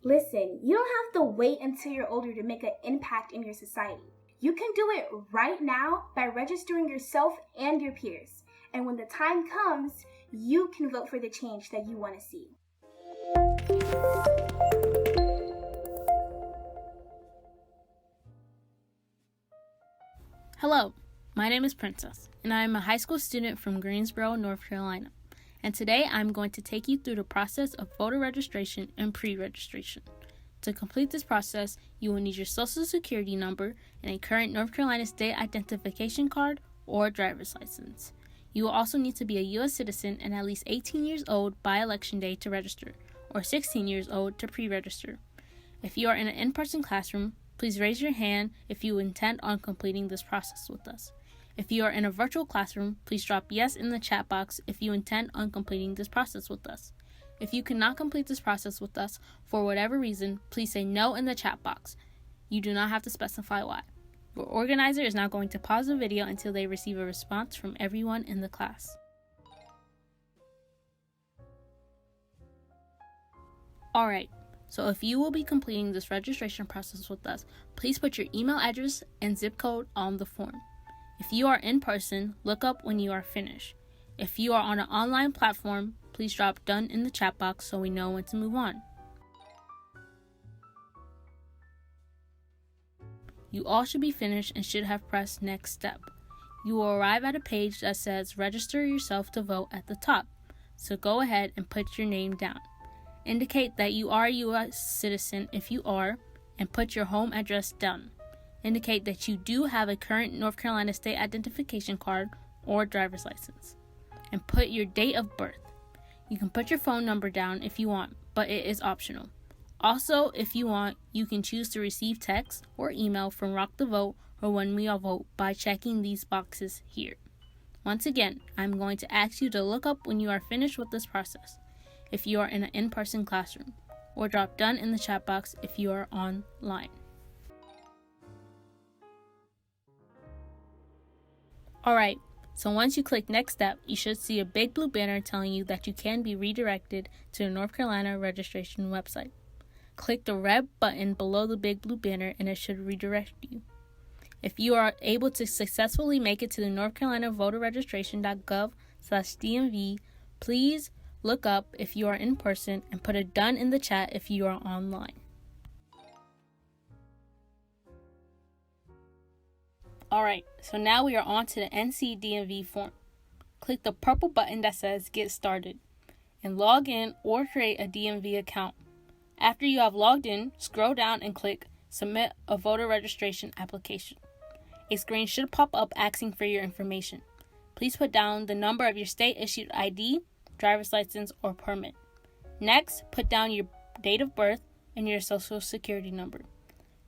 Listen, you don't have to wait until you're older to make an impact in your society. You can do it right now by registering yourself and your peers. And when the time comes, you can vote for the change that you want to see. Hello, my name is Princess, and I am a high school student from Greensboro, North Carolina. And today I'm going to take you through the process of voter registration and pre-registration. To complete this process, you will need your social security number and a current North Carolina state identification card or driver's license. You will also need to be a U.S. citizen and at least 18 years old by election day to register, or 16 years old to pre-register. If you are in an in-person classroom, please raise your hand if you intend on completing this process with us. If you are in a virtual classroom, please drop yes in the chat box if you intend on completing this process with us. If you cannot complete this process with us for whatever reason, please say no in the chat box. You do not have to specify why. Your organizer is now going to pause the video until they receive a response from everyone in the class. Alright, so if you will be completing this registration process with us, please put your email address and zip code on the form. If you are in person, look up when you are finished. If you are on an online platform, please drop done in the chat box so we know when to move on. You all should be finished and should have pressed next step. You will arrive at a page that says register yourself to vote at the top. So go ahead and put your name down. Indicate that you are a U.S. citizen if you are, and put your home address down. Indicate that you do have a current North Carolina state identification card or driver's license. And put your date of birth. You can put your phone number down if you want, but it is optional. Also, if you want, you can choose to receive text or email from Rock the Vote or When We All Vote by checking these boxes here. Once again, I'm going to ask you to look up when you are finished with this process, if you are in an in-person classroom, or drop done in the chat box if you are online. Alright, so once you click next step, you should see a big blue banner telling you that you can be redirected to the North Carolina registration website. Click the red button below the big blue banner and it should redirect you. If you are able to successfully make it to the North Carolina voterregistration.gov/DMV, please look up if you are in person and put a done in the chat if you are online. Alright, so now we are on to the NC DMV form. Click the purple button that says Get Started and log in or create a DMV account. After you have logged in, scroll down and click Submit a Voter Registration Application. A screen should pop up asking for your information. Please put down the number of your state-issued ID, driver's license, or permit. Next, put down your date of birth and your social security number.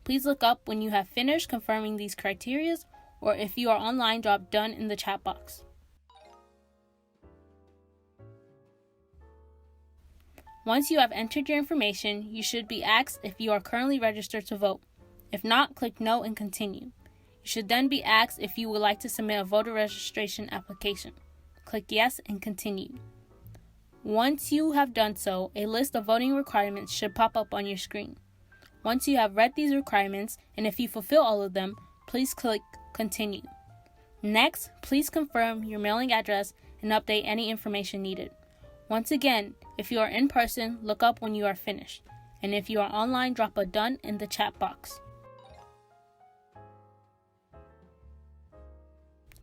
Please look up when you have finished confirming these criteria, or if you are online, drop done in the chat box. Once you have entered your information, you should be asked if you are currently registered to vote. If not, click no and continue. You should then be asked if you would like to submit a voter registration application. Click yes and continue. Once you have done so, a list of voting requirements should pop up on your screen. Once you have read these requirements, and if you fulfill all of them, please click continue. Next, please confirm your mailing address and update any information needed. Once again, if you are in person, look up when you are finished. And if you are online, drop a done in the chat box.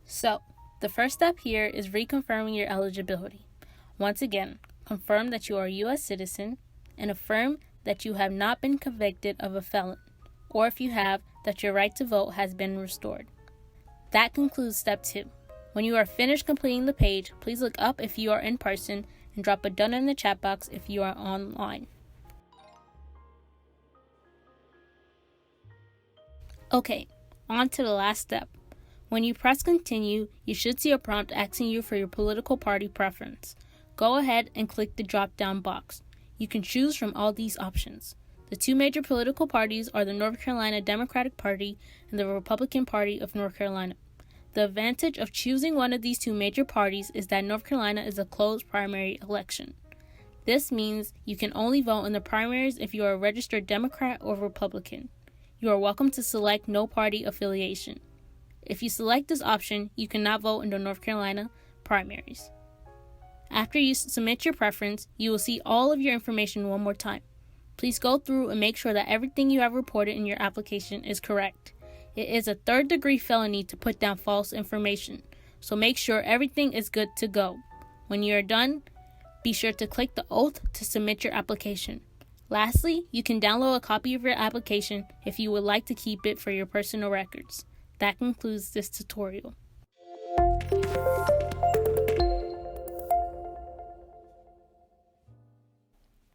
So, the first step here is reconfirming your eligibility. Once again, confirm that you are a U.S. citizen and affirm that you have not been convicted of a felon, or if you have, that your right to vote has been restored. That concludes step 2. When you are finished completing the page, please look up if you are in person and drop a done in the chat box if you are online. Okay, on to the last step. When you press continue, you should see a prompt asking you for your political party preference. Go ahead and click the drop-down box. You can choose from all these options. The two major political parties are the North Carolina Democratic Party and the Republican Party of North Carolina. The advantage of choosing one of these two major parties is that North Carolina is a closed primary election. This means you can only vote in the primaries if you are a registered Democrat or Republican. You are welcome to select no party affiliation. If you select this option, you cannot vote in the North Carolina primaries. After you submit your preference, you will see all of your information one more time. Please go through and make sure that everything you have reported in your application is correct. It is a third-degree felony to put down false information, so make sure everything is good to go. When you are done, be sure to click the oath to submit your application. Lastly, you can download a copy of your application if you would like to keep it for your personal records. That concludes this tutorial.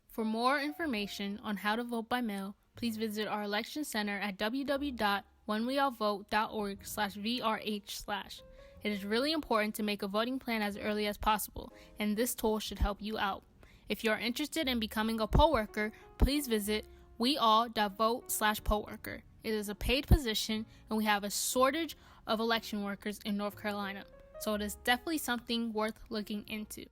For more information on how to vote by mail, please visit our election center at www.whenweallvote.org/vrh/. It is really important to make a voting plan as early as possible, and this tool should help you out. If you are interested in becoming a poll worker, please visit weall.vote/pollworker. It is a paid position, and we have a shortage of election workers in North Carolina, so it is definitely something worth looking into.